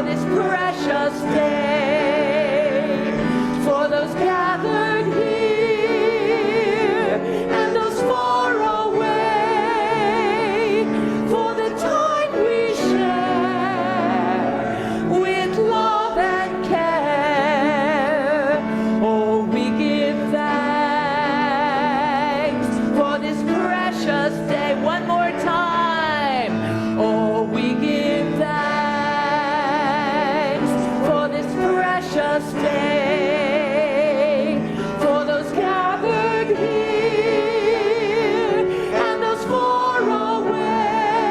for this precious day, for those gathered here and those far away, for the time we share with love and care. Oh, we give thanks for this precious day. One more time. Oh, we give thanks for this precious day, for those gathered here and those far away,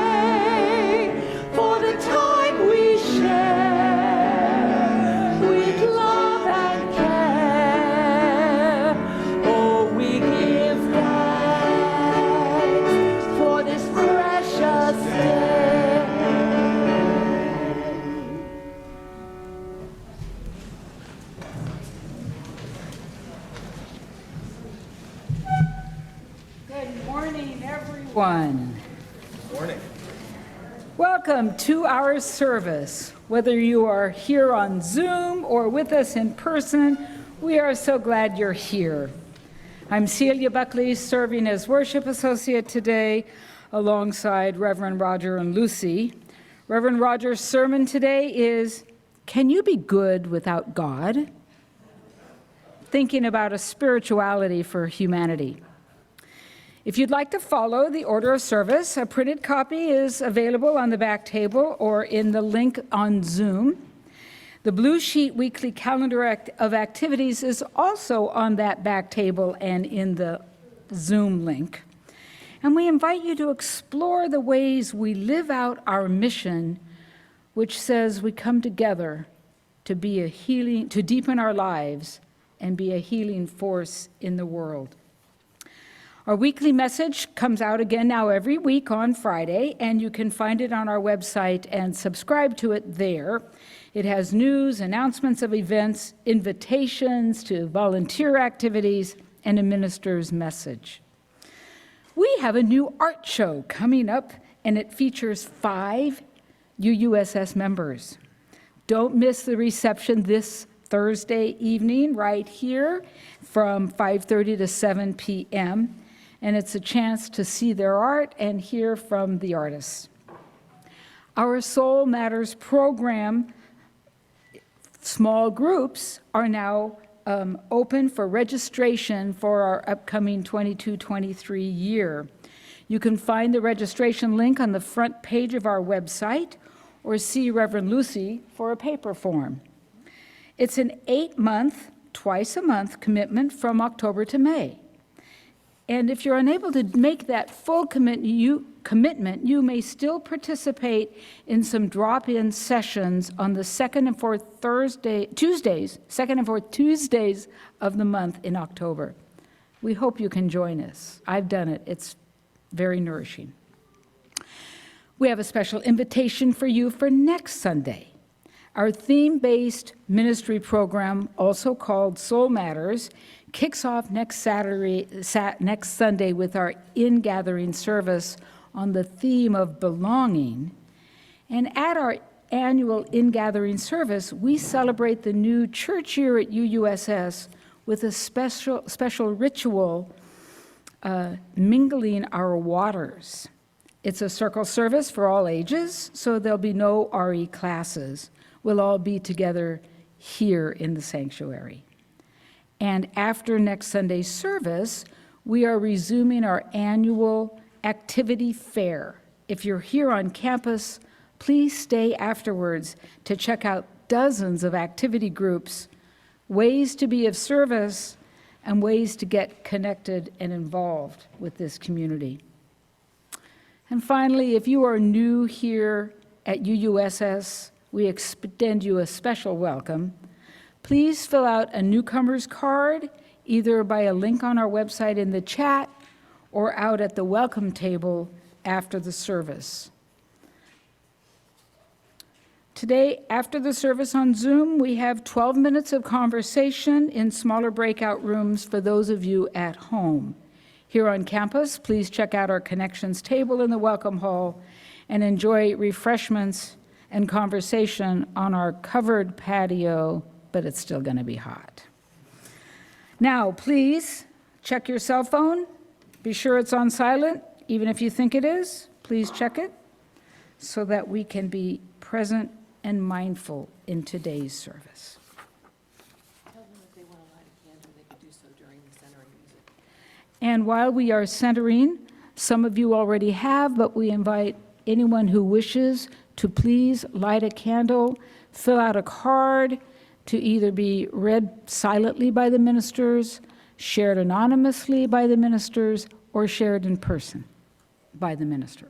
for the time we share with love and care. Oh, we give thanks for this precious day. Good morning, everyone. Morning. Welcome to our service. Whether you are here on Zoom or with us in person, we are so glad you're here. I'm Celia Buckley, serving as worship associate today alongside Reverend Roger and Lucy. Reverend Roger's sermon today is, Can You Be Good Without God? Thinking about a spirituality for humanity. If you'd like to follow the order of service, a printed copy is available on the back table or in the link on Zoom. The Blue Sheet weekly calendar of activities is also on that back table and in the Zoom link. And we invite you to explore the ways we live out our mission, which says we come together to be a healing, to deepen our lives and be a healing force in the world. Our weekly message comes out again now every week on Friday, and you can find it on our website and subscribe to it there. It has news, announcements of events, invitations to volunteer activities, and a minister's message. We have a new art show coming up, and it features 5 UUSS members. Don't miss the reception this Thursday evening right here from 5:30 to 7 p.m., and it's a chance to see their art and hear from the artists. Our Soul Matters program small groups are now open for registration for our upcoming 22-23 year. You can find the registration link on the front page of our website or see Reverend Lucy for a paper form. It's an 8-month, twice a month commitment from October to May. And if you're unable to make that full commitment, you may still participate in some drop-in sessions on the second and fourth Tuesdays of the month in October. We hope you can join us. I've done it. It's very nourishing. We have a special invitation for you for next Sunday. Our theme-based ministry program, also called Soul Matters, kicks off next Sunday with our in-gathering service on the theme of belonging. And at our annual in-gathering service, we celebrate the new church year at UUSS with a special ritual mingling our waters. It's a circle service for all ages, so there'll be no RE classes. We'll all be together here in the sanctuary. And after next Sunday's service, we are resuming our annual activity fair. If you're here on campus, please stay afterwards to check out dozens of activity groups, ways to be of service, and ways to get connected and involved with this community. And finally, if you are new here at UUSS, we extend you a special welcome. Please fill out a newcomer's card, either by a link on our website in the chat or out at the welcome table after the service. Today, after the service on Zoom, we have 12 minutes of conversation in smaller breakout rooms for those of you at home. Here on campus, please check out our connections table in the welcome hall and enjoy refreshments and conversation on our covered patio, but it's still going to be hot. Now, please check your cell phone. Be sure it's on silent, even if you think it is. Please check it so that we can be present and mindful in today's service. Tell them if they want to light a candle, they could do so during the centering music. And while we are centering, some of you already have, but we invite anyone who wishes to please light a candle, fill out a card to either be read silently by the ministers, shared anonymously by the ministers, or shared in person by the minister.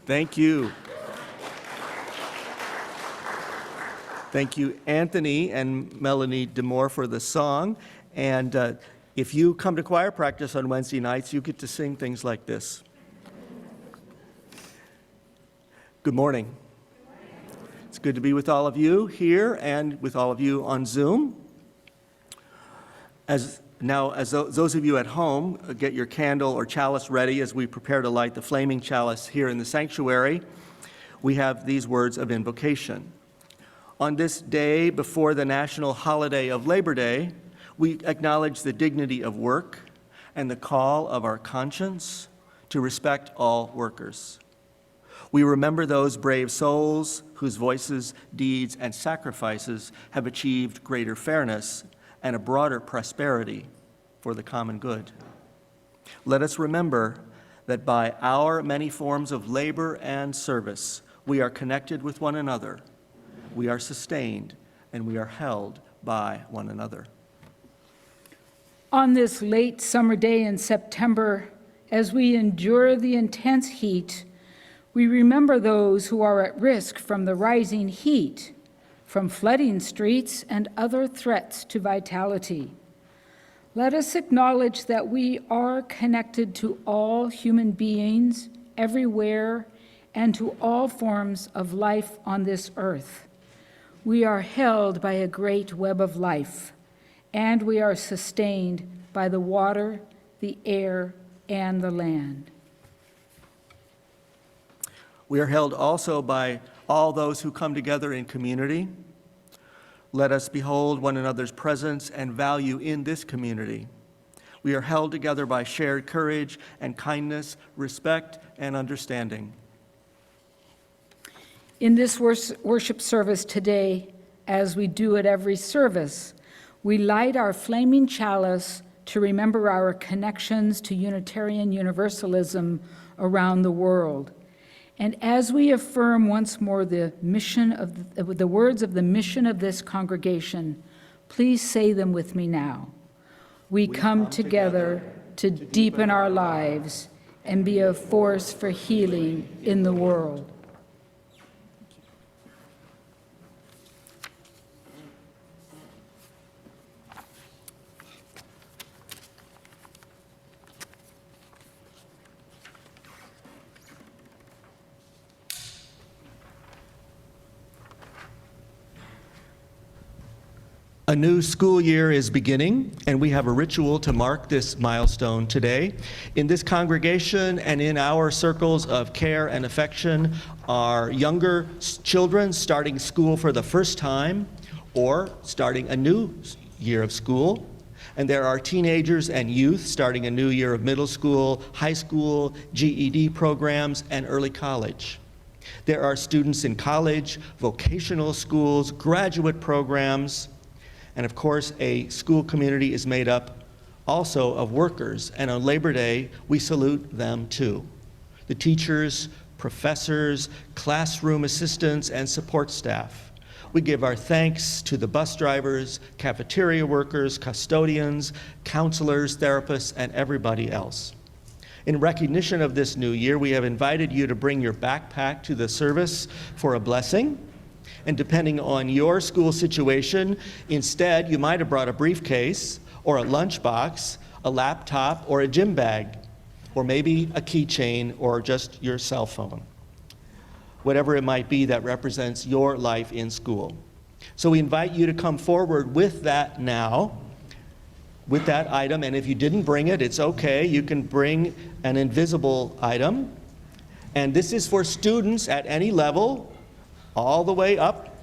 Thank you. Thank you, Anthony and Melanie DeMore, for the song. And if you come to choir practice on Wednesday nights, you get to sing things like this. Good morning. It's good to be with all of you here and with all of you on Zoom. As those of you at home get your candle or chalice ready as we prepare to light the flaming chalice here in the sanctuary, we have these words of invocation. On this day before the national holiday of Labor Day, we acknowledge the dignity of work, and the call of our conscience to respect all workers. We remember those brave souls whose voices, deeds, and sacrifices have achieved greater fairness and a broader prosperity for the common good. Let us remember that by our many forms of labor and service, we are connected with one another, we are sustained, and we are held by one another. On this late summer day in September, as we endure the intense heat, we remember those who are at risk from the rising heat, from flooding streets and other threats to vitality. Let us acknowledge that we are connected to all human beings everywhere and to all forms of life on this earth. We are held by a great web of life, and we are sustained by the water, the air, and the land. We are held also by all those who come together in community. Let us behold one another's presence and value in this community. We are held together by shared courage and kindness, respect and understanding. In this worship service today, as we do at every service, we light our flaming chalice to remember our connections to Unitarian Universalism around the world. And as we affirm once more the words of the mission of this congregation, please say them with me now. We come together to deepen our lives and be a force for healing in the world. A new school year is beginning, and we have a ritual to mark this milestone today. In this congregation and in our circles of care and affection are younger children starting school for the first time or starting a new year of school. And there are teenagers and youth starting a new year of middle school, high school, GED programs, and early college. There are students in college, vocational schools, graduate programs, and of course, a school community is made up also of workers, and on Labor Day, we salute them too. The teachers, professors, classroom assistants, and support staff. We give our thanks to the bus drivers, cafeteria workers, custodians, counselors, therapists, and everybody else. In recognition of this new year, we have invited you to bring your backpack to the service for a blessing. And depending on your school situation, instead, you might have brought a briefcase or a lunchbox, a laptop, or a gym bag, or maybe a keychain or just your cell phone. Whatever it might be that represents your life in school. So we invite you to come forward with that now, with that item, and if you didn't bring it, it's okay. You can bring an invisible item. And this is for students at any level, all the way up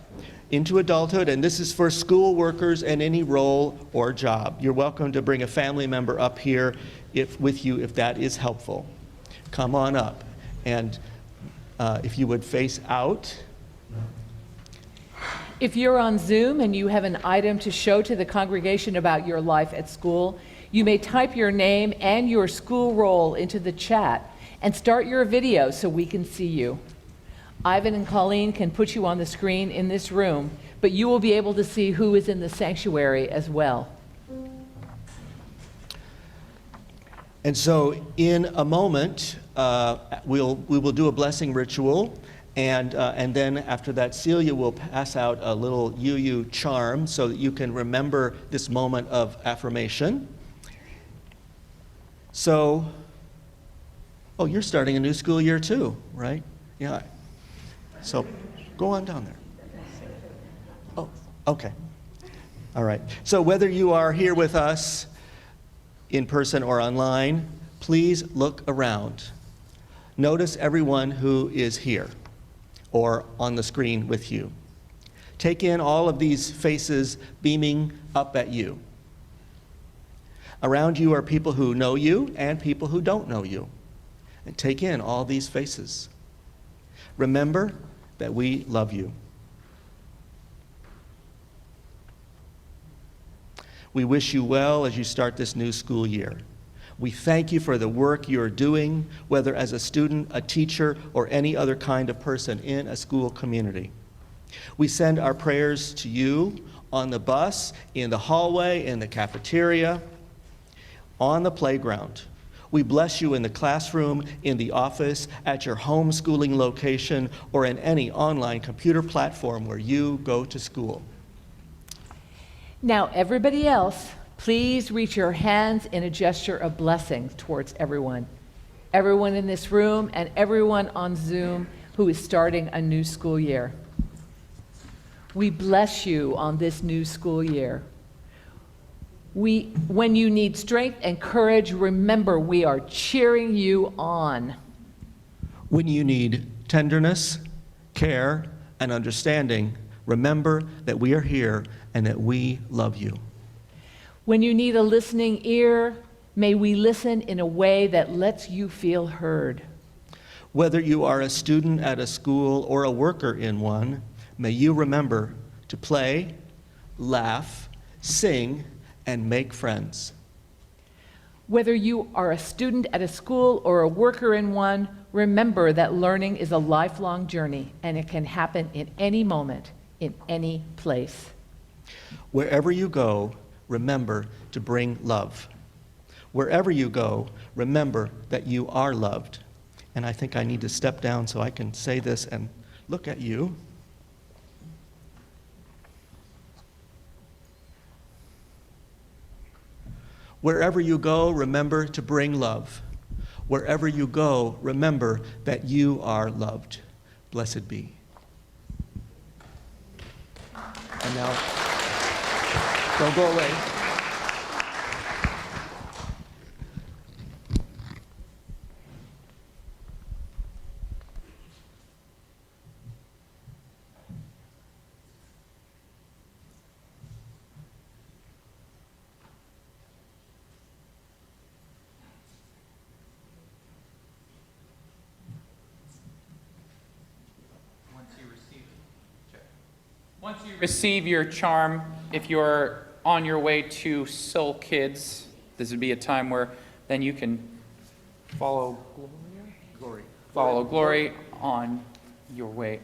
into adulthood, and this is for school workers in any role or job. You're welcome to bring a family member up here with you if that is helpful. Come on up, and if you would face out. If you're on Zoom and you have an item to show to the congregation about your life at school, you may type your name and your school role into the chat and start your video so we can see you. Ivan and Colleen can put you on the screen in this room, but you will be able to see who is in the sanctuary as well. And so in a moment, we will do a blessing ritual, and then after that, Celia will pass out a little UU charm so that you can remember this moment of affirmation. So, oh, you're starting a new school year too, right? Yeah. So go on down there. Oh, okay. All right. So whether you are here with us in person or online, please look around. Notice everyone who is here or on the screen with you. Take in all of these faces beaming up at you. Around you are people who know you and people who don't know you. And take in all these faces. Remember that we love you. We wish you well as you start this new school year. We thank you for the work you are doing, whether as a student, a teacher, or any other kind of person in a school community. We send our prayers to you on the bus, in the hallway, in the cafeteria, on the playground. We bless you in the classroom, in the office, at your homeschooling location, or in any online computer platform where you go to school. Now, everybody else, please reach your hands in a gesture of blessing towards everyone. Everyone in this room and everyone on Zoom who is starting a new school year. We bless you on this new school year. When you need strength and courage, remember we are cheering you on. When you need tenderness, care, and understanding, remember that we are here and that we love you. When you need a listening ear, may we listen in a way that lets you feel heard. Whether you are a student at a school or a worker in one, may you remember to play, laugh, sing, and make friends. Whether you are a student at a school or a worker in one, remember that learning is a lifelong journey and it can happen in any moment, in any place. Wherever you go, remember to bring love. Wherever you go, remember that you are loved. And I think I need to step down so I can say this and look at you. Wherever you go, remember to bring love. Wherever you go, remember that you are loved. Blessed be. And now, don't go away. Once you receive your charm, if you're on your way to Soul Kids, this would be a time where then you can follow Glory on your way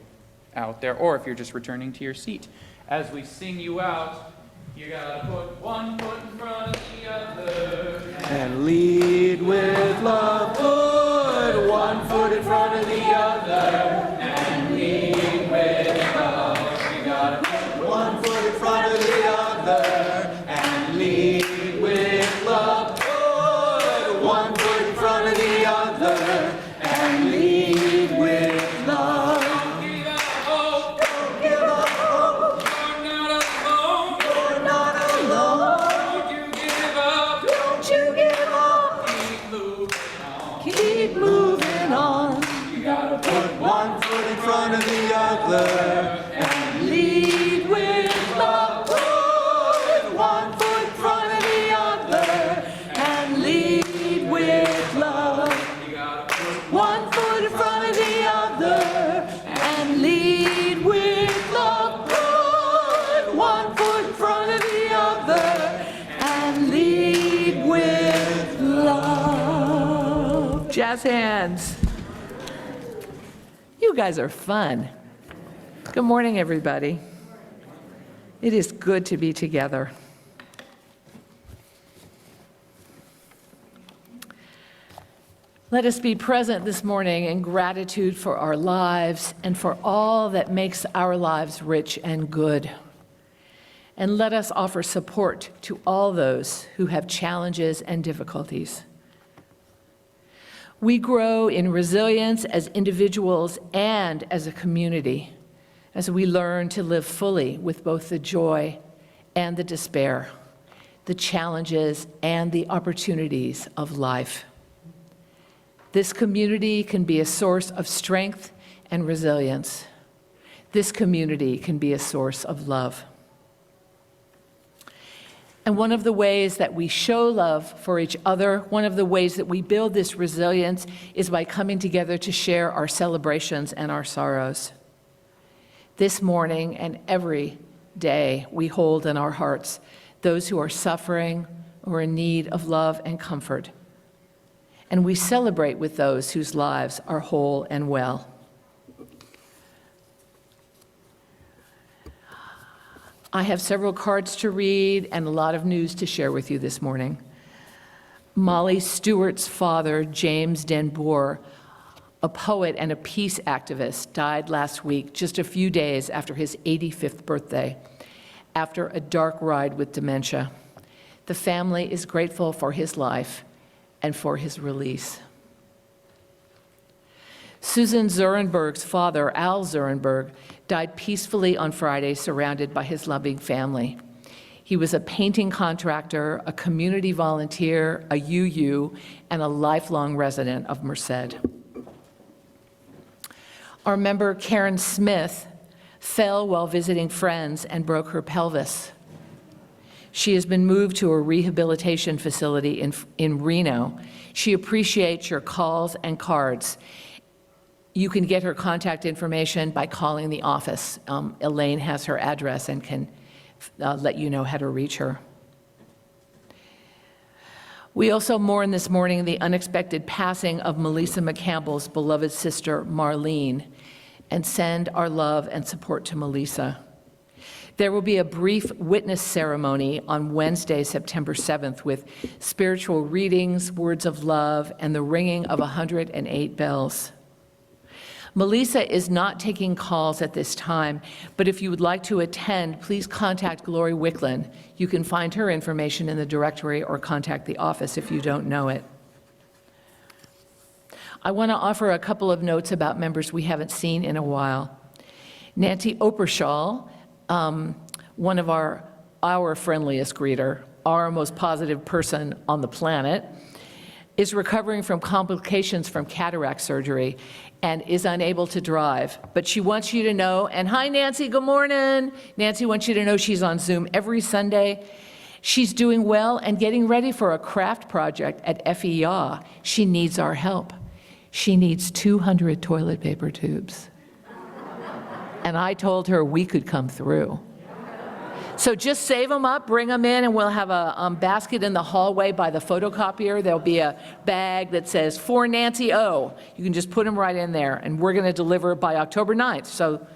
out there, or if you're just returning to your seat. As we sing you out, you gotta put one foot in front of the other. And lead with love. Put one foot in front of the other. And lead with love. You gotta put One foot in front of the other. And lead with love. Put one foot in front of the other. And lead with love. Don't give up hope. Don't give up hope. You're not alone. You're not alone. Don't you give up. Don't you give up. Keep moving on. Keep moving on. You gotta Put one foot in front of the other. And lead with love. Put one foot in front of the other. And lead with love. One foot in front of the other. And lead with love. Put one foot in front of the other. And lead with love. Jazz hands. You guys are fun. Good morning, everybody. It is good to be together. Let us be present this morning in gratitude for our lives and for all that makes our lives rich and good. And let us offer support to all those who have challenges and difficulties. We grow in resilience as individuals and as a community as we learn to live fully with both the joy and the despair, the challenges and the opportunities of life. This community can be a source of strength and resilience. This community can be a source of love. And one of the ways that we show love for each other, one of the ways that we build this resilience is by coming together to share our celebrations and our sorrows. This morning and every day, we hold in our hearts those who are suffering or in need of love and comfort. And we celebrate with those whose lives are whole and well. I have several cards to read and a lot of news to share with you this morning. Molly Stewart's father, James Denbour, a poet and a peace activist, died last week, just a few days after his 85th birthday, after a dark ride with dementia. The family is grateful for his life and for his release. Susan Zurenberg's father, Al Zurenberg, died peacefully on Friday, surrounded by his loving family. He was a painting contractor, a community volunteer, a UU, and a lifelong resident of Merced. Our member, Karen Smith, fell while visiting friends and broke her pelvis. She has been moved to a rehabilitation facility in Reno. She appreciates your calls and cards. You can get her contact information by calling the office. Elaine has her address and can let you know how to reach her. We also mourn this morning the unexpected passing of Melissa McCampbell's beloved sister, Marlene, and send our love and support to Melissa. There will be a brief witness ceremony on Wednesday, September 7th, with spiritual readings, words of love, and the ringing of 108 bells. Melissa is not taking calls at this time, but if you would like to attend, please contact Glory Wicklund. You can find her information in the directory or contact the office if you don't know it. I want to offer a couple of notes about members we haven't seen in a while. Nancy Opershaw, one of our friendliest greeter, our most positive person on the planet, is recovering from complications from cataract surgery and is unable to drive. But she wants you to know, and hi Nancy, good morning. Nancy wants you to know she's on Zoom every Sunday. She's doing well and getting ready for a craft project at FEA. She needs our help. She needs 200 toilet paper tubes. And I told her we could come through. So just save them up, bring them in, and we'll have a basket in the hallway by the photocopier. There'll be a bag that says, "For Nancy O." You can just put them right in there, and we're going to deliver by October 9th. So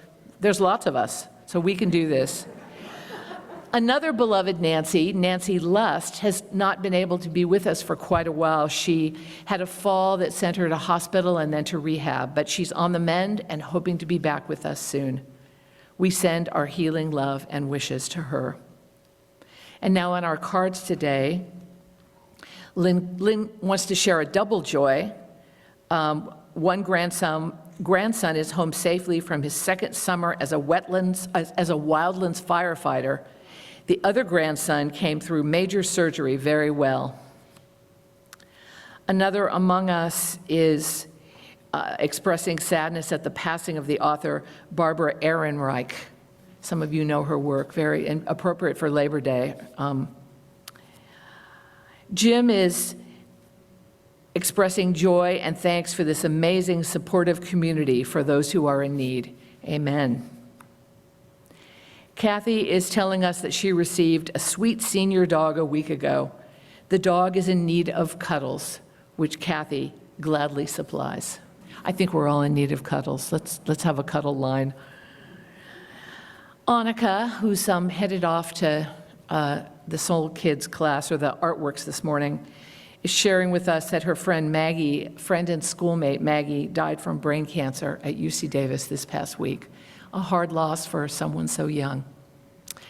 there's lots of us, so we can do this. Another beloved Nancy, Nancy Lust, has not been able to be with us for quite a while. She had a fall that sent her to hospital and then to rehab, but she's on the mend and hoping to be back with us soon. We send our healing love and wishes to her. And now on our cards today, Lynn wants to share a double joy. One grandson is home safely from his second summer as a wildlands firefighter. The other grandson came through major surgery very well. Another among us is expressing sadness at the passing of the author Barbara Ehrenreich. Some of you know her work, very appropriate for Labor Day. Jim is expressing joy and thanks for this amazing supportive community for those who are in need. Amen. Kathy is telling us that she received a sweet senior dog a week ago. The dog is in need of cuddles, which Kathy gladly supplies. I think we're all in need of cuddles. Let's have a cuddle line. Annika, who's headed off to the Soul Kids class or the artworks this morning, is sharing with us that her friend and schoolmate Maggie, died from brain cancer at UC Davis this past week. A hard loss for someone so young.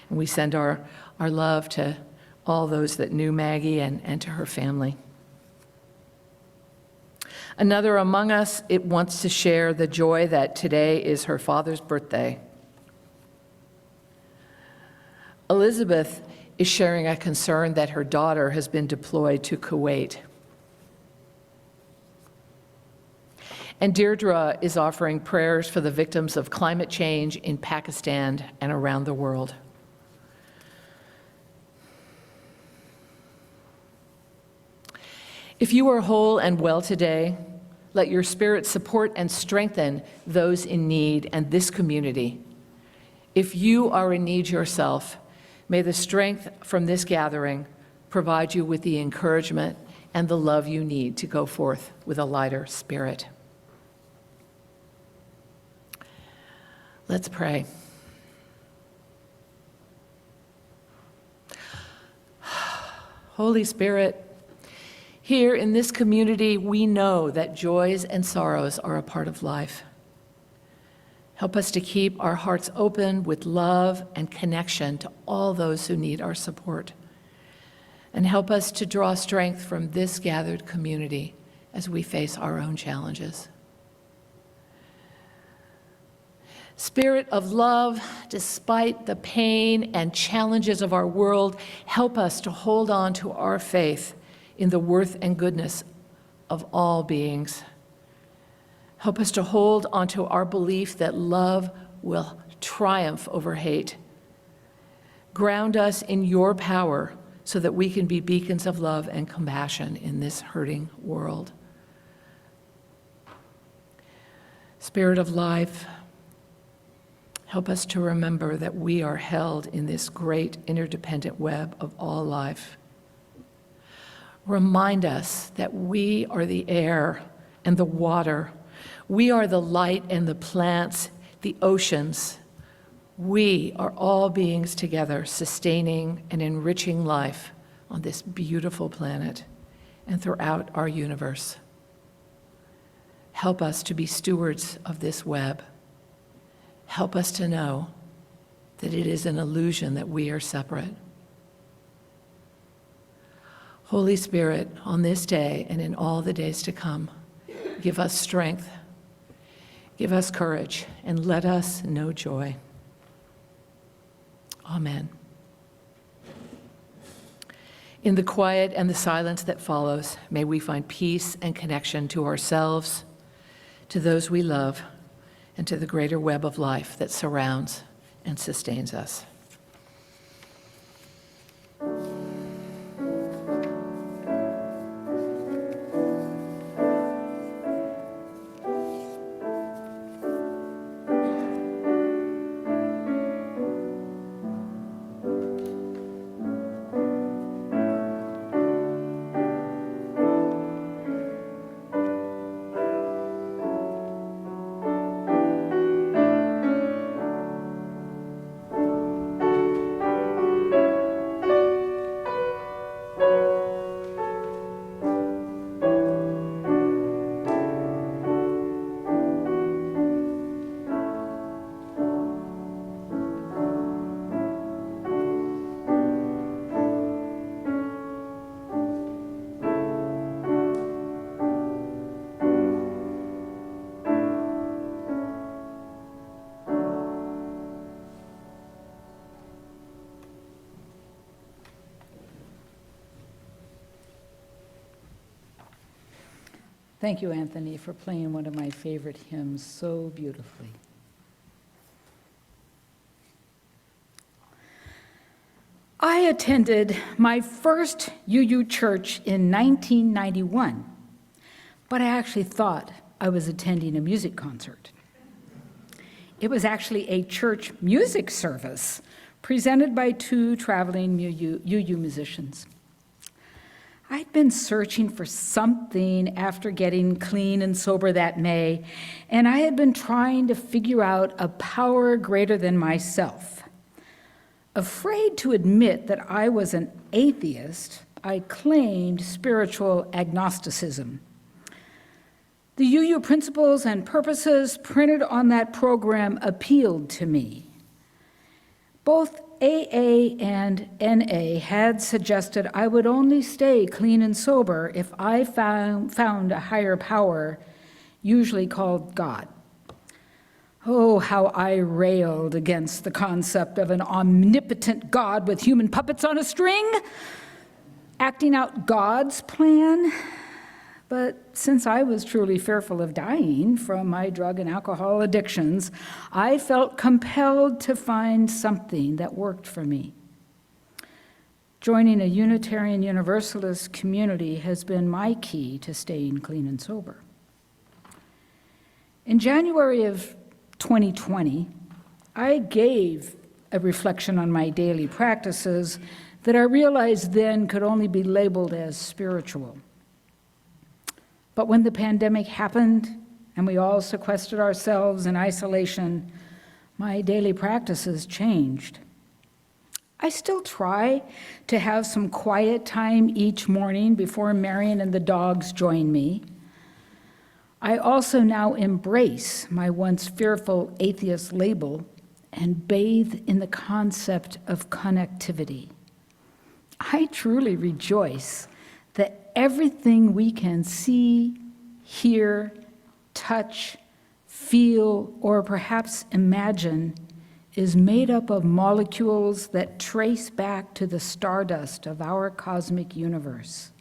And we send our love to all those that knew Maggie and to her family. Another among us, it wants to share the joy that today is her father's birthday. Elizabeth is sharing a concern that her daughter has been deployed to Kuwait. And Deirdre is offering prayers for the victims of climate change in Pakistan and around the world. If you are whole and well today, let your spirit support and strengthen those in need and this community. If you are in need yourself, may the strength from this gathering provide you with the encouragement and the love you need to go forth with a lighter spirit. Let's pray. Holy Spirit, here in this community, we know that joys and sorrows are a part of life. Help us to keep our hearts open with love and connection to all those who need our support. And help us to draw strength from this gathered community as we face our own challenges. Spirit of love, despite the pain and challenges of our world, help us to hold on to our faith in the worth and goodness of all beings. Help us to hold onto our belief that love will triumph over hate. Ground us in your power so that we can be beacons of love and compassion in this hurting world. Spirit of life, help us to remember that we are held in this great interdependent web of all life. Remind us that we are the air and the water. We are the light and the plants, the oceans. We are all beings together, sustaining and enriching life on this beautiful planet and throughout our universe. Help us to be stewards of this web. Help us to know that it is an illusion that we are separate. Holy Spirit, on this day and in all the days to come, give us strength, give us courage, and let us know joy. Amen. In the quiet and the silence that follows, may we find peace and connection to ourselves, to those we love, and to the greater web of life that surrounds and sustains us. Thank you, Anthony, for playing one of my favorite hymns so beautifully. I attended my first UU church in 1991, but I actually thought I was attending a music concert. It was actually a church music service presented by two traveling UU musicians. I'd been searching for something after getting clean and sober that May, and I had been trying to figure out a power greater than myself. Afraid to admit that I was an atheist, I claimed spiritual agnosticism. The UU principles and purposes printed on that program appealed to me. Both AA and NA had suggested I would only stay clean and sober if I found a higher power, usually called God. Oh, how I railed against the concept of an omnipotent God with human puppets on a string, acting out God's plan. But since I was truly fearful of dying from my drug and alcohol addictions, I felt compelled to find something that worked for me. Joining a Unitarian Universalist community has been my key to staying clean and sober. In January of 2020, I gave a reflection on my daily practices that I realized then could only be labeled as spiritual. But when the pandemic happened and we all sequestered ourselves in isolation, my daily practices changed. I still try to have some quiet time each morning before Marion and the dogs join me. I also now embrace my once fearful atheist label and bathe in the concept of connectivity. I truly rejoice that everything we can see, hear, touch, feel, or perhaps imagine is made up of molecules that trace back to the stardust of our cosmic universe.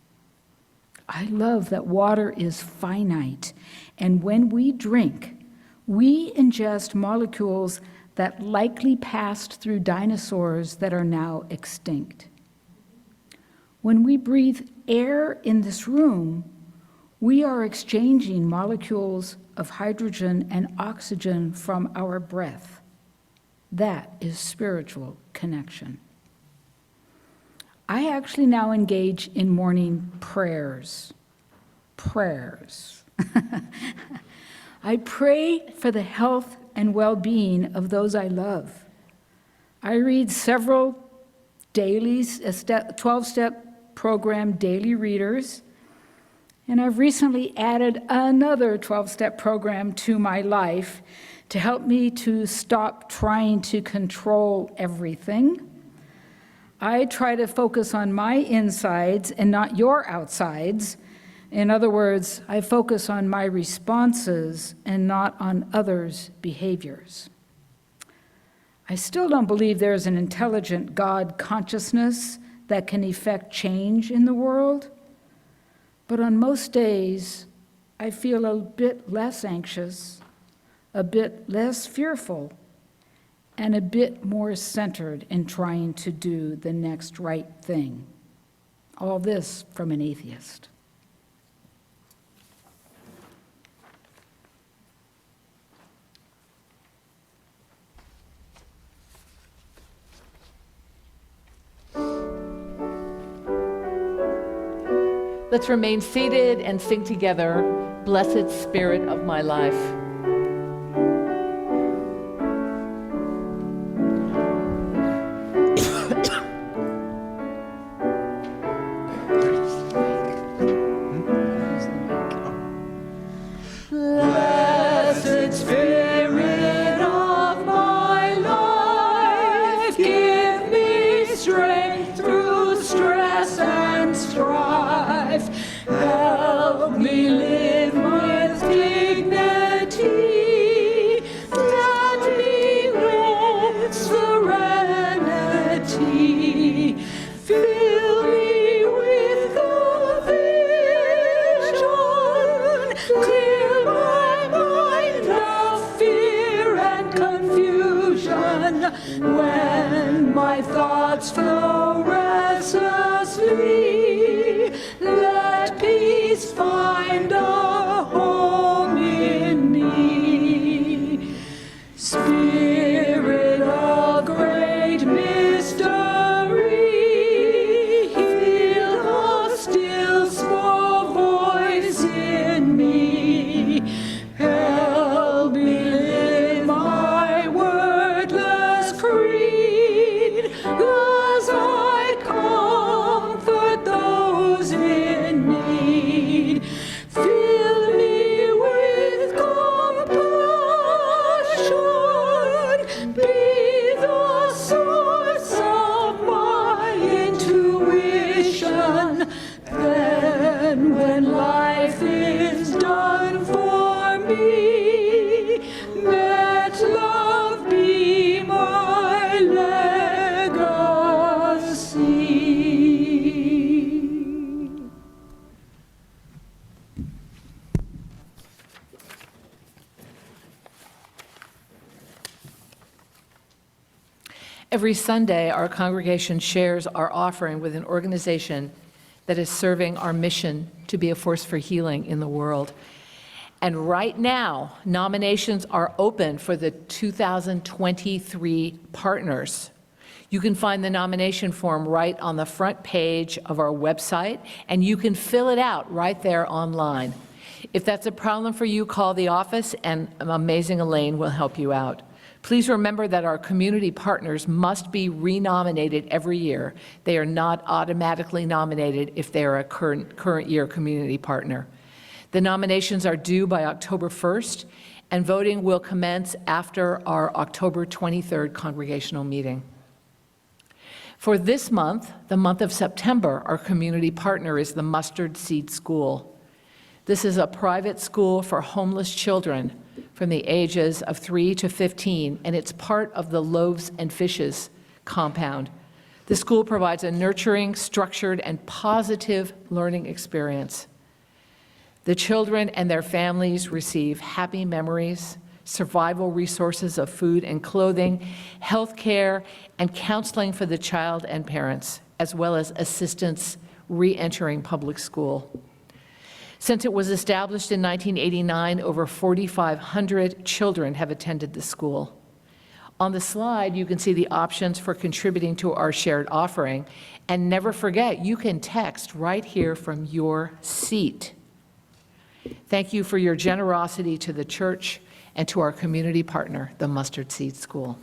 I love that water is finite, and when we drink, we ingest molecules that likely passed through dinosaurs that are now extinct. When we breathe air in this room, we are exchanging molecules of hydrogen and oxygen from our breath. That is spiritual connection. I actually now engage in morning prayers. I pray for the health and well-being of those I love. I read several daily, 12-step program daily readers, and I've recently added another 12-step program to my life to help me to stop trying to control everything. I try to focus on my insides and not your outsides. In other words, I focus on my responses and not on others' behaviors. I still don't believe there's an intelligent God consciousness that can effect change in the world, but on most days, I feel a bit less anxious, a bit less fearful, and a bit more centered in trying to do the next right thing. All this from an atheist. Let's remain seated and sing together, Blessed Spirit of my life. Blessed Spirit of my life, give me strength through stress and strife. Help me live with dignity, let me with serenity. Fill me with conviction, clear my mind of fear and confusion. When my thoughts flow restlessly, let peace find a home in me. Spirit of great mystery, heal the still small voice in me. Help me live my wordless creed, as I comfort those in need. Fill me with compassion, be the source of my intuition. Then when life is done for me, let love be my legacy. Every Sunday, our congregation shares our offering with an organization that is serving our mission to be a force for healing in the world. And right now, nominations are open for the 2023 partners. You can find the nomination form right on the front page of our website, and you can fill it out right there online. If that's a problem for you, call the office, and amazing Elaine will help you out. Please remember that our community partners must be renominated every year. They are not automatically nominated if they are a current year community partner. The nominations are due by October 1st, and voting will commence after our October 23rd congregational meeting. For this month, the month of September, our community partner is the Mustard Seed School. This is a private school for homeless children from the ages of 3 to 15, and it's part of the Loaves and Fishes compound. The school provides a nurturing, structured, and positive learning experience. The children and their families receive happy memories, survival resources of food and clothing, health care, and counseling for the child and parents, as well as assistance re-entering public school. Since it was established in 1989, over 4,500 children have attended the school. On the slide, you can see the options for contributing to our shared offering. And never forget, you can text right here from your seat. Thank you for your generosity to the church and to our community partner, the Mustard Seed School.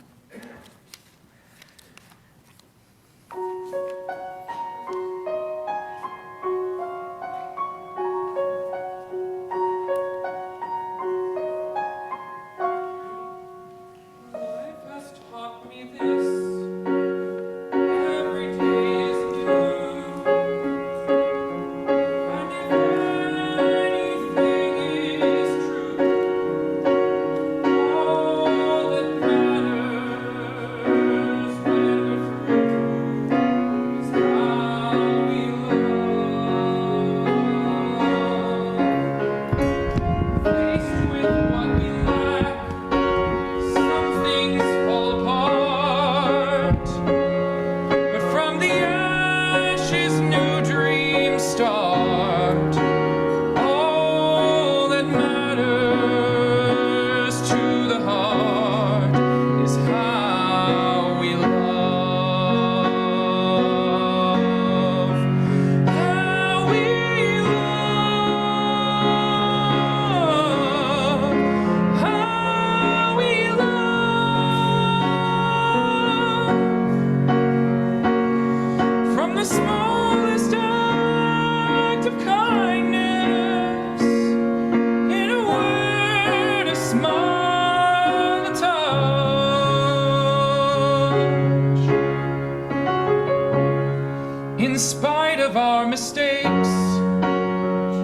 In spite of our mistakes,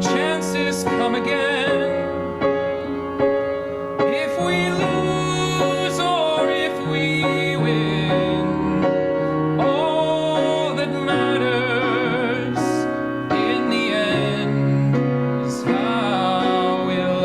chances come again. If we lose or if we win, all that matters in the end is how we love.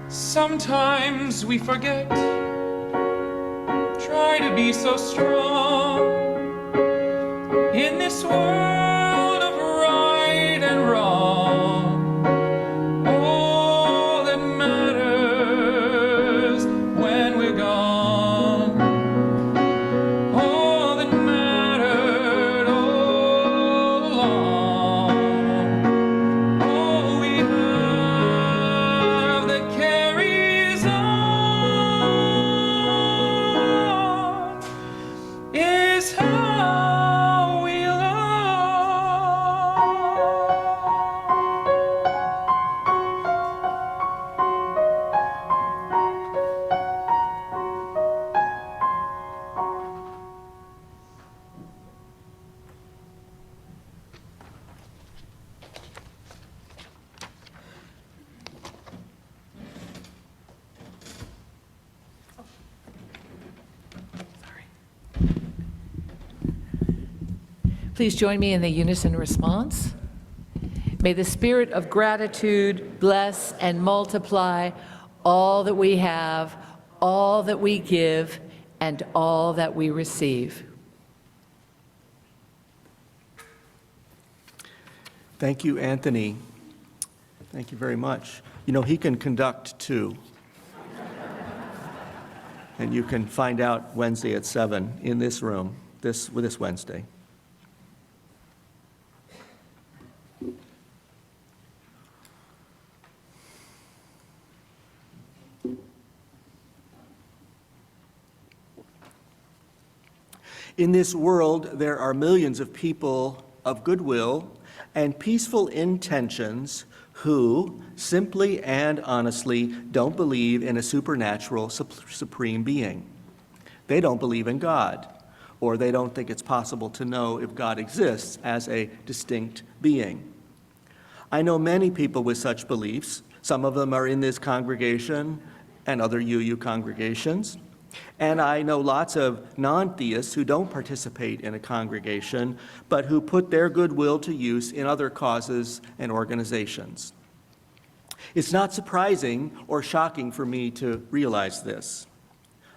Sometimes we forget, try to be so strong in this world of right and wrong. All that matters when we're gone, all that mattered all along. Please join me in the unison response. May the spirit of gratitude bless and multiply all that we have, all that we give, and all that we receive. Thank you, Anthony. Thank you very much. You know, he can conduct too. And you can find out Wednesday at 7 in this room, this Wednesday. In this world, there are millions of people of goodwill and peaceful intentions who simply and honestly don't believe in a supernatural supreme being. They don't believe in God, or they don't think it's possible to know if God exists as a distinct being. I know many people with such beliefs. Some of them are in this congregation and other UU congregations. And I know lots of non-theists who don't participate in a congregation, but who put their goodwill to use in other causes and organizations. It's not surprising or shocking for me to realize this.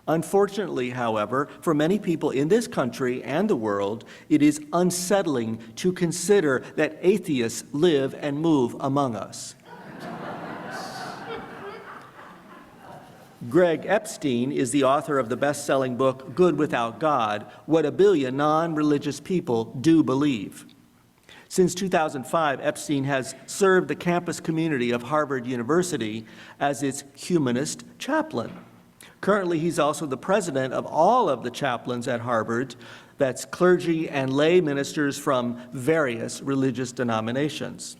Unfortunately, however, for many people in this country and the world, it is unsettling to consider that atheists live and move among us. Greg Epstein is the author of the best-selling book, Good Without God: What a Billion Non-Religious People Do Believe. Since 2005, Epstein has served the campus community of Harvard University as its humanist chaplain. Currently, he's also the president of all of the chaplains at Harvard, that's clergy and lay ministers from various religious denominations.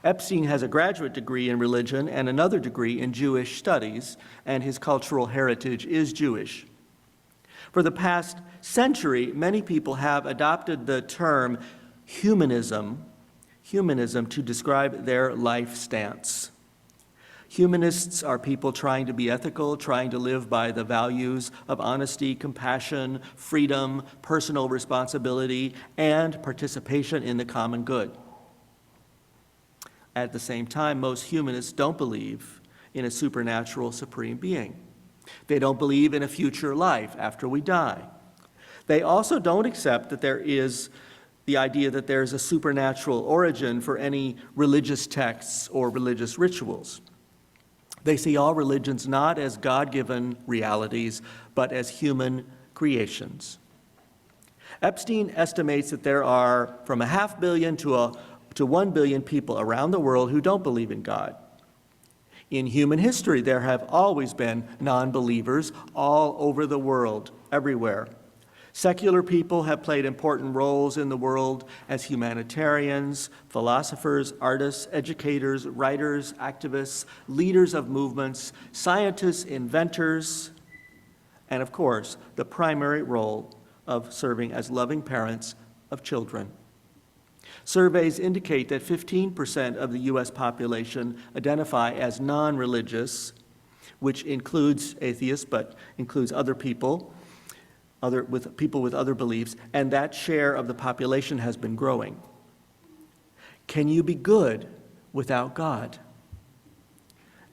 Epstein has a graduate degree in religion and another degree in Jewish studies, and his cultural heritage is Jewish. For the past century, many people have adopted the term humanism to describe their life stance. Humanists are people trying to be ethical, trying to live by the values of honesty, compassion, freedom, personal responsibility, and participation in the common good. At the same time, most humanists don't believe in a supernatural supreme being. They don't believe in a future life after we die. They also don't accept that there is the idea that there's a supernatural origin for any religious texts or religious rituals. They see all religions not as God-given realities, but as human creations. Epstein estimates that there are from 500 million to 1 billion people around the world who don't believe in God. In human history, there have always been non-believers all over the world, everywhere. Secular people have played important roles in the world as humanitarians, philosophers, artists, educators, writers, activists, leaders of movements, scientists, inventors, and of course, the primary role of serving as loving parents of children. Surveys indicate that 15% of the U.S. population identify as non-religious, which includes atheists, but includes other people, with people with other beliefs, and that share of the population has been growing. Can you be good without God?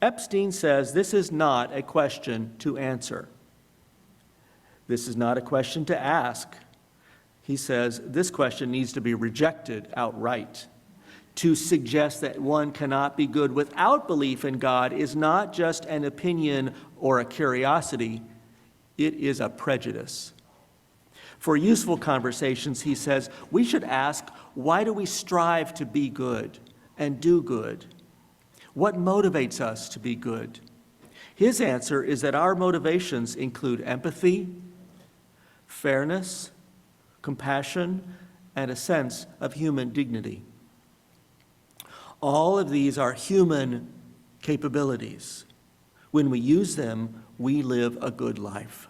Epstein says this is not a question to answer. This is not a question to ask. He says this question needs to be rejected outright. To suggest that one cannot be good without belief in God is not just an opinion or a curiosity, it is a prejudice. For useful conversations, he says, we should ask, why do we strive to be good and do good? What motivates us to be good? His answer is that our motivations include empathy, fairness, compassion, and a sense of human dignity. All of these are human capabilities. When we use them, we live a good life.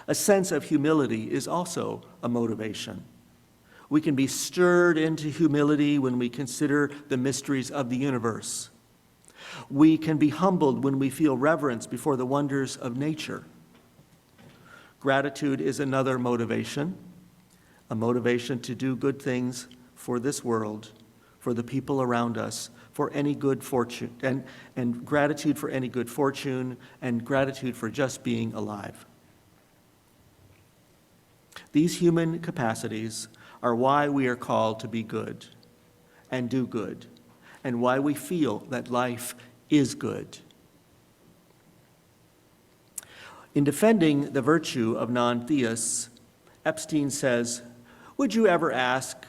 A sense of humility is also a motivation. We can be stirred into humility when we consider the mysteries of the universe. We can be humbled when we feel reverence before the wonders of nature. Gratitude is another motivation. a motivation to do good things for this world, for the people around us, for any good fortune, and gratitude for any good fortune, and gratitude for just being alive. These human capacities are why we are called to be good and do good, and why we feel that life is good. In defending the virtue of non-theists, Epstein says, "Would you ever ask,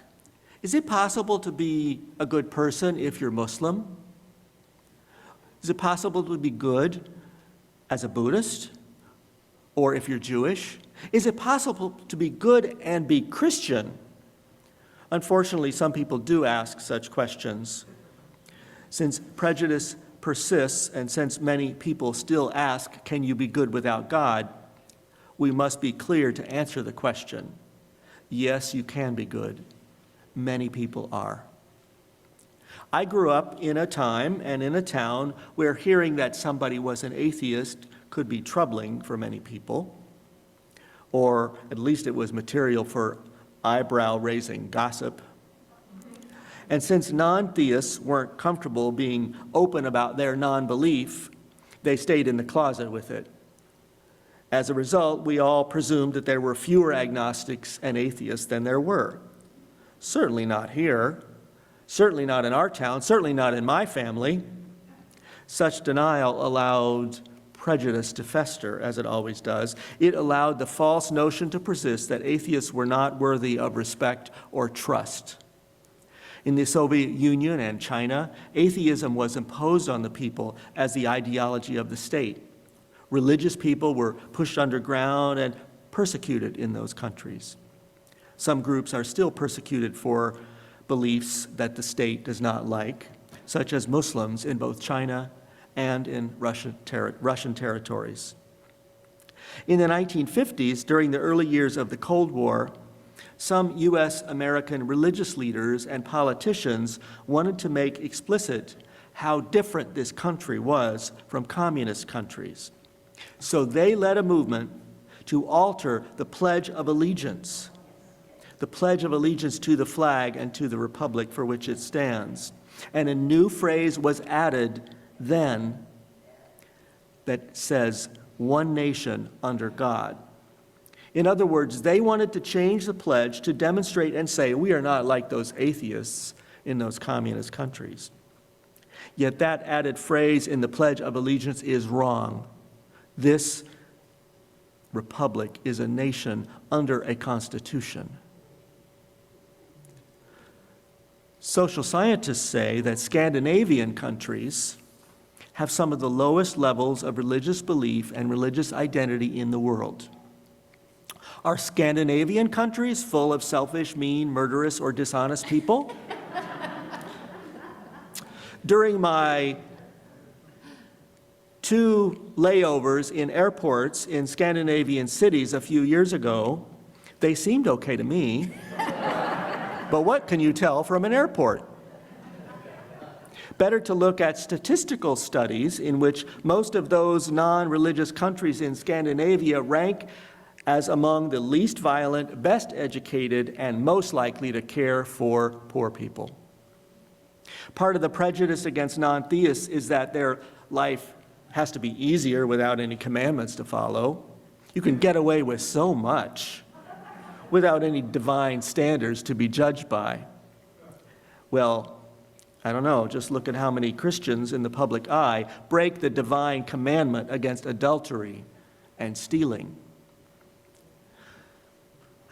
is it possible to be a good person if you're Muslim? Is it possible to be good as a Buddhist? Or if you're Jewish? Is it possible to be good and be Christian?" Unfortunately, some people do ask such questions. Since prejudice persists, and since many people still ask, can you be good without God? We must be clear to answer the question. Yes, you can be good. Many people are. I grew up in a time and in a town where hearing that somebody was an atheist could be troubling for many people, or at least it was material for eyebrow-raising gossip. And since non-theists weren't comfortable being open about their non-belief, they stayed in the closet with it. As a result, we all presumed that there were fewer agnostics and atheists than there were. Certainly not here, certainly not in our town, certainly not in my family. Such denial allowed prejudice to fester, as it always does. It allowed the false notion to persist that atheists were not worthy of respect or trust. In the Soviet Union and China, atheism was imposed on the people as the ideology of the state. Religious people were pushed underground and persecuted in those countries. Some groups are still persecuted for beliefs that the state does not like, such as Muslims in both China and in Russian territories. In the 1950s, during the early years of the Cold War, some U.S. American religious leaders and politicians wanted to make explicit how different this country was from communist countries. So they led a movement to alter the Pledge of Allegiance to the flag and to the republic for which it stands. And a new phrase was added then that says, "one nation under God." In other words, they wanted to change the pledge to demonstrate and say, we are not like those atheists in those communist countries. Yet that added phrase in the Pledge of Allegiance is wrong. This republic is a nation under a constitution. Social scientists say that Scandinavian countries have some of the lowest levels of religious belief and religious identity in the world. Are Scandinavian countries full of selfish, mean, murderous, or dishonest people? During my 2 layovers in airports in Scandinavian cities a few years ago, they seemed okay to me. But what can you tell from an airport? Better to look at statistical studies in which most of those non-religious countries in Scandinavia rank as among the least violent, best educated, and most likely to care for poor people. Part of the prejudice against non-theists is that their life has to be easier without any commandments to follow. You can get away with so much without any divine standards to be judged by. Well, I don't know, just look at how many Christians in the public eye break the divine commandment against adultery and stealing.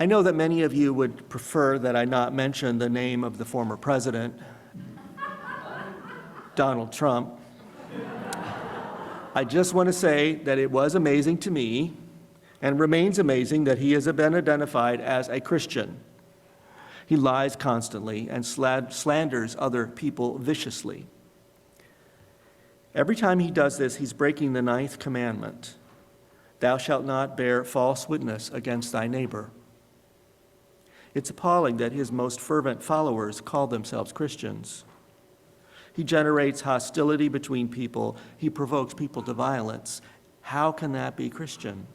I know that many of you would prefer that I not mention the name of the former president, Donald Trump. I just want to say that it was amazing to me and remains amazing that he has been identified as a Christian. He lies constantly and slanders other people viciously. Every time he does this, he's breaking the 9th commandment. Thou shalt not bear false witness against thy neighbor. It's appalling that his most fervent followers call themselves Christians. He generates hostility between people. He provokes people to violence. How can that be Christian?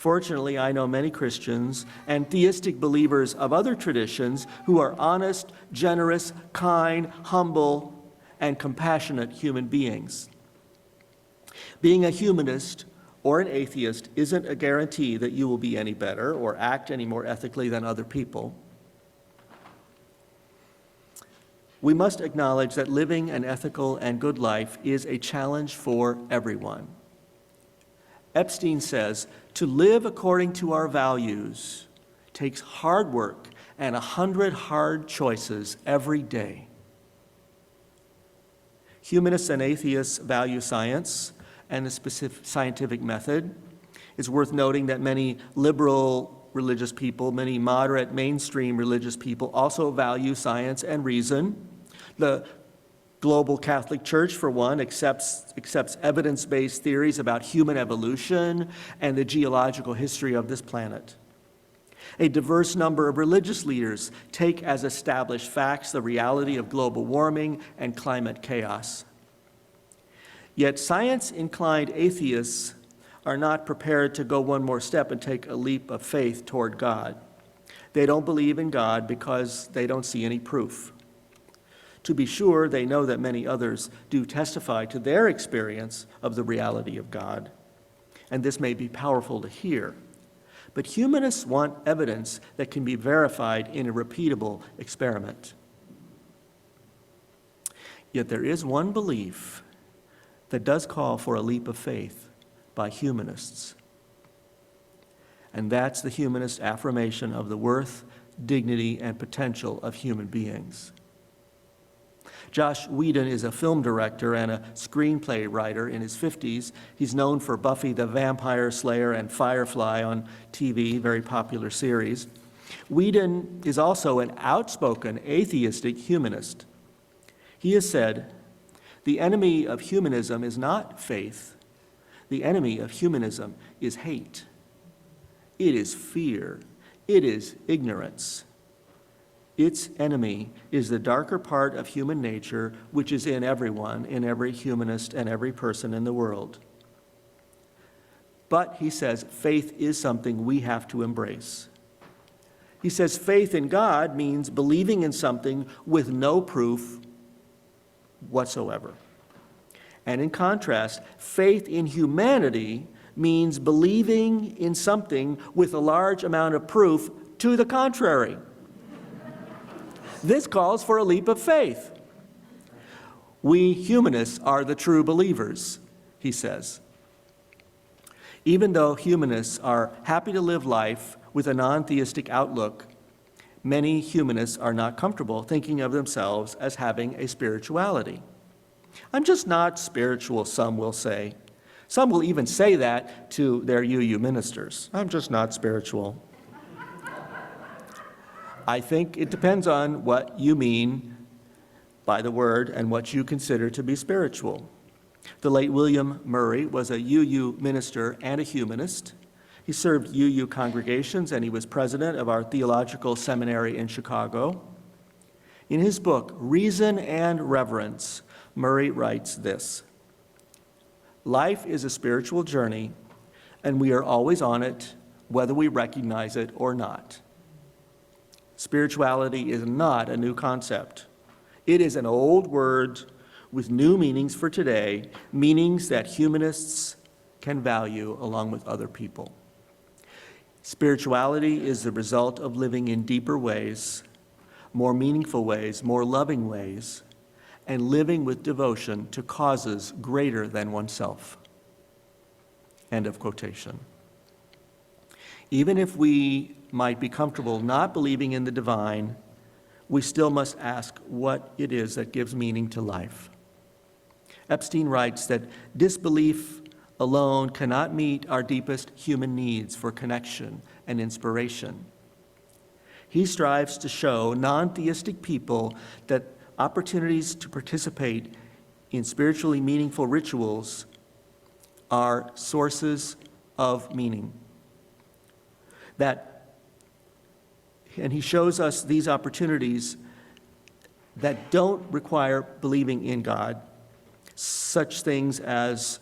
Fortunately, I know many Christians and theistic believers of other traditions who are honest, generous, kind, humble, and compassionate human beings. Being a humanist or an atheist isn't a guarantee that you will be any better or act any more ethically than other people. We must acknowledge that living an ethical and good life is a challenge for everyone. Epstein says, to live according to our values takes hard work and 100 hard choices every day. Humanists and atheists value science and the specific scientific method. It's worth noting that many liberal religious people, many moderate mainstream religious people also value science and reason. The global Catholic Church, for one, accepts evidence-based theories about human evolution and the geological history of this planet. A diverse number of religious leaders take as established facts the reality of global warming and climate chaos. Yet science-inclined atheists are not prepared to go one more step and take a leap of faith toward God. They don't believe in God because they don't see any proof. To be sure, they know that many others do testify to their experience of the reality of God, and this may be powerful to hear. But humanists want evidence that can be verified in a repeatable experiment. Yet there is one belief that does call for a leap of faith by humanists, and that's the humanist affirmation of the worth, dignity, and potential of human beings. Joss Whedon is a film director and a screenplay writer in his 50s. He's known for Buffy the Vampire Slayer and Firefly on TV, very popular series. Whedon is also an outspoken atheistic humanist. He has said, "The enemy of humanism is not faith. The enemy of humanism is hate. It is fear. It is ignorance. Its enemy is the darker part of human nature, which is in everyone, in every humanist and every person in the world." But, he says, faith is something we have to embrace. He says faith in God means believing in something with no proof whatsoever. And in contrast, faith in humanity means believing in something with a large amount of proof to the contrary. This calls for a leap of faith. We humanists are the true believers, he says. Even though humanists are happy to live life with a non-theistic outlook, many humanists are not comfortable thinking of themselves as having a spirituality. I'm just not spiritual, some will say. Some will even say that to their UU ministers. I'm just not spiritual. I think it depends on what you mean by the word and what you consider to be spiritual. The late William Murray was a UU minister and a humanist. He served UU congregations and he was president of our theological seminary in Chicago. In his book, Reason and Reverence, Murray writes this: "Life is a spiritual journey, and we are always on it, whether we recognize it or not. Spirituality is not a new concept. It is an old word with new meanings for today, meanings that humanists can value along with other people. Spirituality is the result of living in deeper ways, more meaningful ways, more loving ways, and living with devotion to causes greater than oneself." End of quotation. Even if we might be comfortable not believing in the divine, we still must ask what it is that gives meaning to life. Epstein writes that disbelief alone cannot meet our deepest human needs for connection and inspiration. He strives to show non-theistic people that opportunities to participate in spiritually meaningful rituals are sources of meaning. And he shows us these opportunities that don't require believing in God, such things as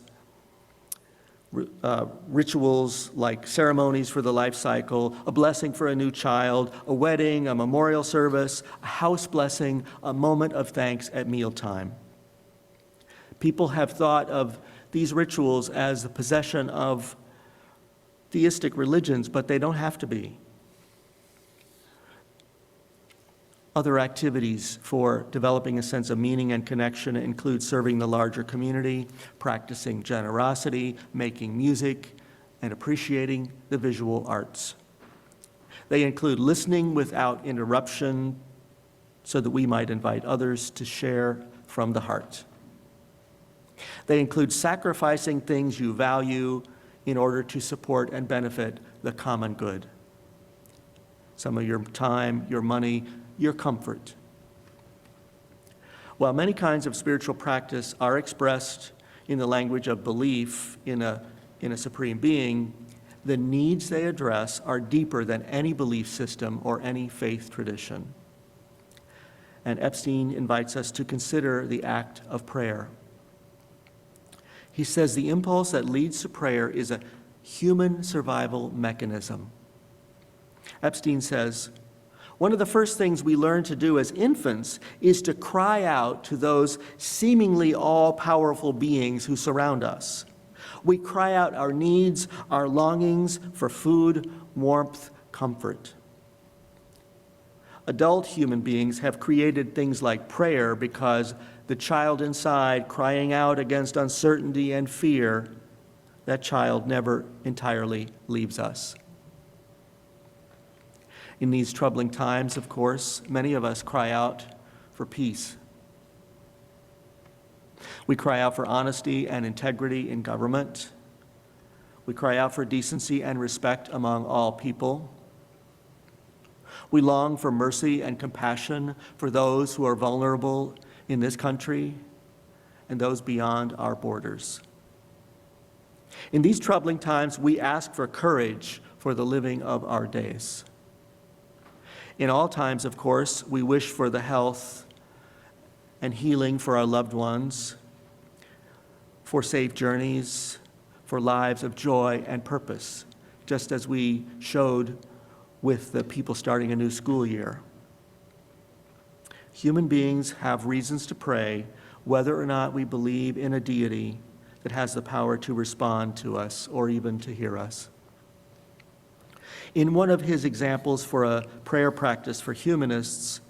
rituals like ceremonies for the life cycle, a blessing for a new child, a wedding, a memorial service, a house blessing, a moment of thanks at mealtime. People have thought of these rituals as the possession of theistic religions, but they don't have to be. Other activities for developing a sense of meaning and connection include serving the larger community, practicing generosity, making music, and appreciating the visual arts. They include listening without interruption so that we might invite others to share from the heart. They include sacrificing things you value in order to support and benefit the common good. Some of your time, your money, your comfort. While many kinds of spiritual practice are expressed in the language of belief in a supreme being, the needs they address are deeper than any belief system or any faith tradition. And Epstein invites us to consider the act of prayer. He says the impulse that leads to prayer is a human survival mechanism. Epstein says, one of the first things we learn to do as infants is to cry out to those seemingly all-powerful beings who surround us. We cry out our needs, our longings for food, warmth, comfort. Adult human beings have created things like prayer because the child inside crying out against uncertainty and fear, that child never entirely leaves us. In these troubling times, of course, many of us cry out for peace. We cry out for honesty and integrity in government. We cry out for decency and respect among all people. We long for mercy and compassion for those who are vulnerable in this country and those beyond our borders. In these troubling times, we ask for courage for the living of our days. In all times, of course, we wish for the health and healing for our loved ones, for safe journeys, for lives of joy and purpose, just as we showed with the people starting a new school year. Human beings have reasons to pray, whether or not we believe in a deity that has the power to respond to us or even to hear us. In one of his examples for a prayer practice for humanists,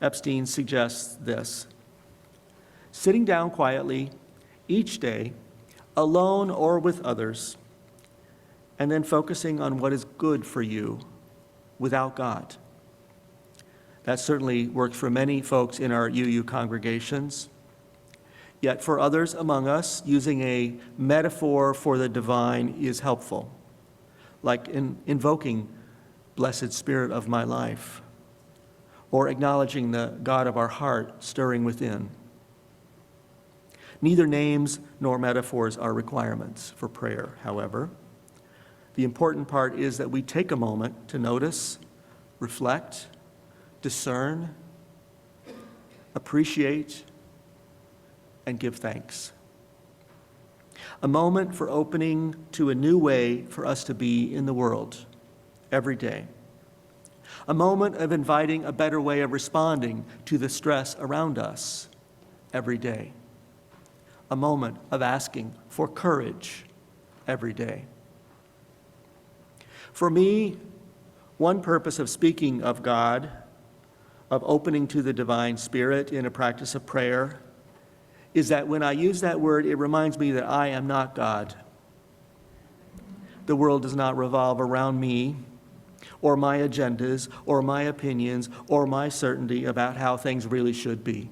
Epstein suggests this: sitting down quietly each day, alone or with others, and then focusing on what is good for you without God. That certainly works for many folks in our UU congregations. Yet for others among us, using a metaphor for the divine is helpful, like in invoking Blessed Spirit of my life, or acknowledging the God of our heart stirring within. Neither names nor metaphors are requirements for prayer, however. The important part is that we take a moment to notice, reflect, discern, appreciate, and give thanks. A moment for opening to a new way for us to be in the world every day. A moment of inviting a better way of responding to the stress around us every day. A moment of asking for courage every day. For me, one purpose of speaking of God, of opening to the divine spirit in a practice of prayer, is that when I use that word, it reminds me that I am not God. The world does not revolve around me, or my agendas, or my opinions, or my certainty about how things really should be.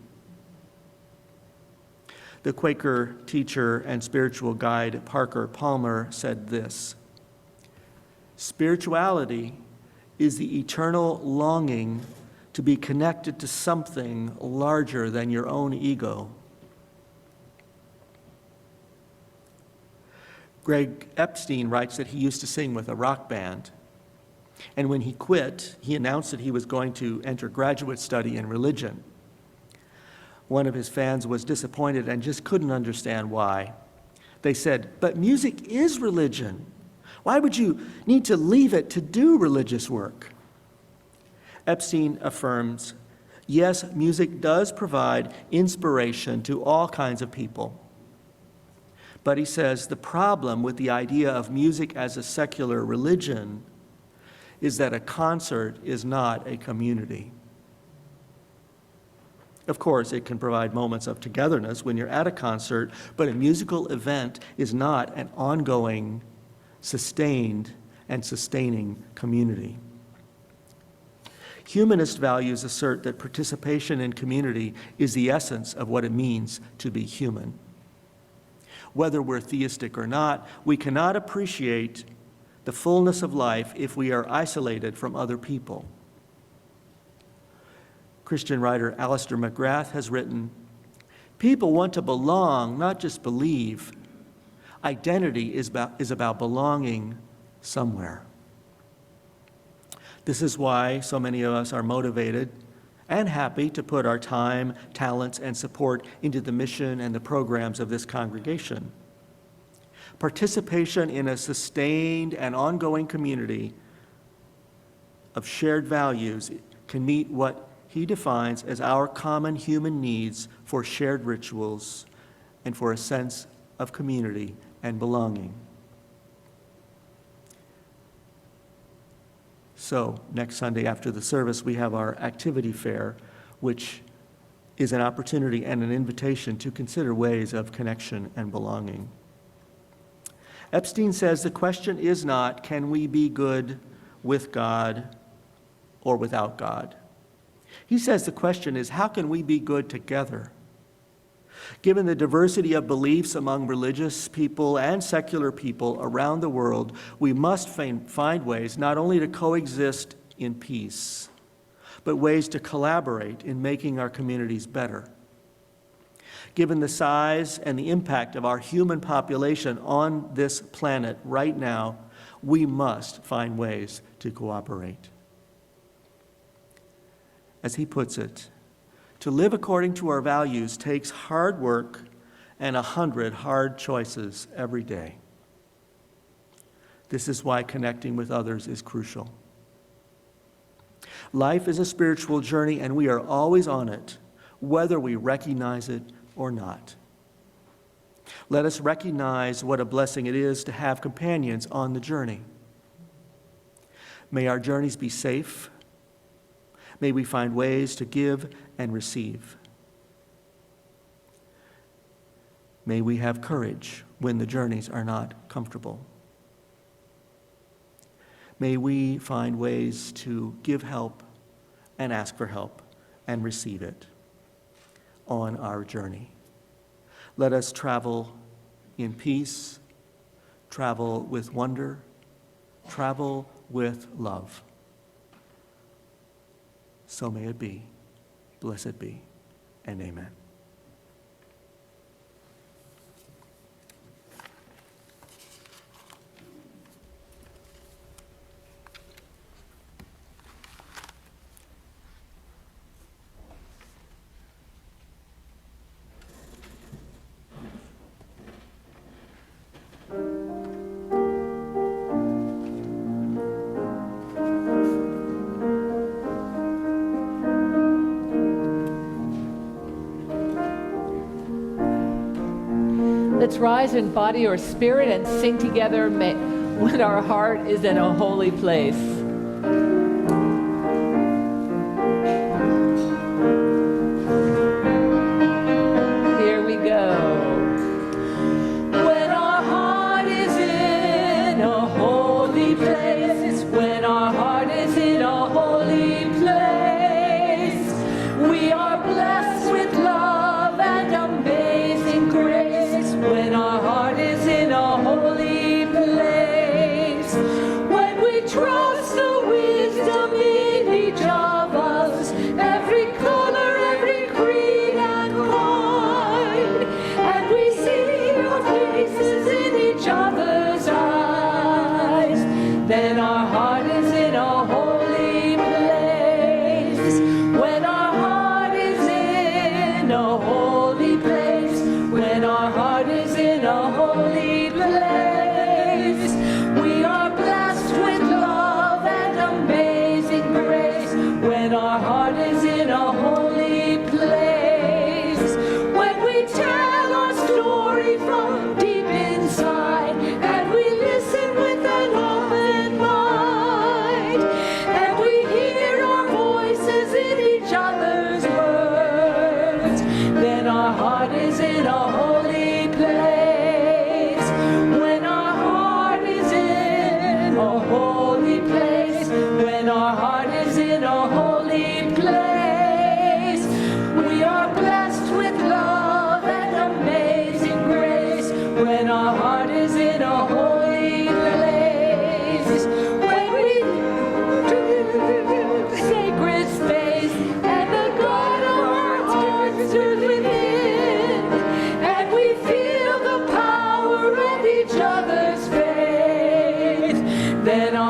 The Quaker teacher and spiritual guide Parker Palmer said this: spirituality is the eternal longing to be connected to something larger than your own ego. Greg Epstein writes that he used to sing with a rock band, and when he quit, he announced that he was going to enter graduate study in religion. One of his fans was disappointed and just couldn't understand why. They said, but music is religion. Why would you need to leave it to do religious work? Epstein affirms, yes, music does provide inspiration to all kinds of people. But he says the problem with the idea of music as a secular religion is that a concert is not a community. Of course, it can provide moments of togetherness when you're at a concert, but a musical event is not an ongoing, sustained, and sustaining community. Humanist values assert that participation in community is the essence of what it means to be human. Whether we're theistic or not, we cannot appreciate the fullness of life if we are isolated from other people. Christian writer Alistair McGrath has written, people want to belong, not just believe. Identity is about belonging somewhere. This is why so many of us are motivated and happy to put our time, talents, and support into the mission and the programs of this congregation. Participation in a sustained and ongoing community of shared values can meet what he defines as our common human needs for shared rituals and for a sense of community and belonging. So, next Sunday after the service, we have our activity fair, which is an opportunity and an invitation to consider ways of connection and belonging. Epstein says the question is not, can we be good with God or without God? He says the question is, how can we be good together? Given the diversity of beliefs among religious people and secular people around the world, we must find ways not only to coexist in peace, but ways to collaborate in making our communities better. Given the size and the impact of our human population on this planet right now, we must find ways to cooperate. As he puts it, to live according to our values takes hard work and 100 hard choices every day. This is why connecting with others is crucial. Life is a spiritual journey, and we are always on it, whether we recognize it or not. Let us recognize what a blessing it is to have companions on the journey. May our journeys be safe. May we find ways to give and receive. May we have courage when the journeys are not comfortable. May we find ways to give help and ask for help and receive it on our journey. Let us travel in peace, travel with wonder, travel with love. So may it be, blessed be, and amen. Let's rise in body or spirit and sing together when our heart is in a holy place. Here we go. When our heart is in a holy place, when our heart is in a holy place, we are blessed with love and amazing grace. When our heart is in a holy place, when we trust the wisdom in each of us, every color, every creed and kind, and we see our faces in each other's eyes, then our heart is in a holy place. When our heart is in a holy place, when our heart is in a holy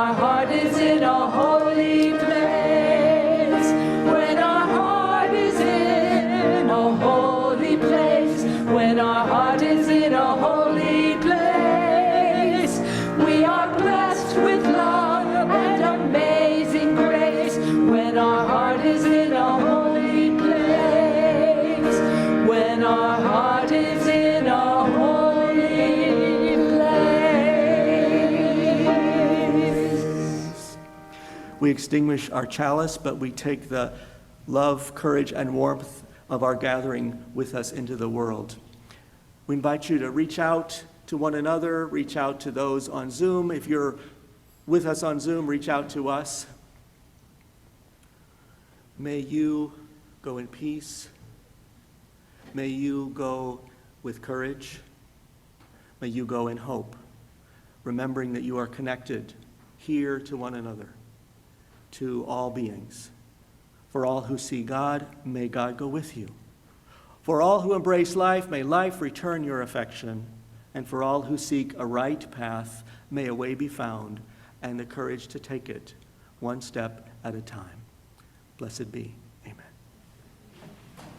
our heart is in a holy place, when our heart is in a holy place, when our heart is in a holy place, we are blessed with love and amazing grace, when our heart is in a holy place, when our heart is in a holy place. We extinguish our chalice, but we take the love, courage, and warmth of our gathering with us into the world. We invite you to reach out to one another, reach out to those on Zoom. If you're with us on Zoom, reach out to us. May you go in peace. May you go with courage. May you go in hope, remembering that you are connected here to one another, to all beings. For all who see God, may God go with you. For all who embrace life, may life return your affection. And for all who seek a right path, may a way be found and the courage to take it one step at a time. Blessed be.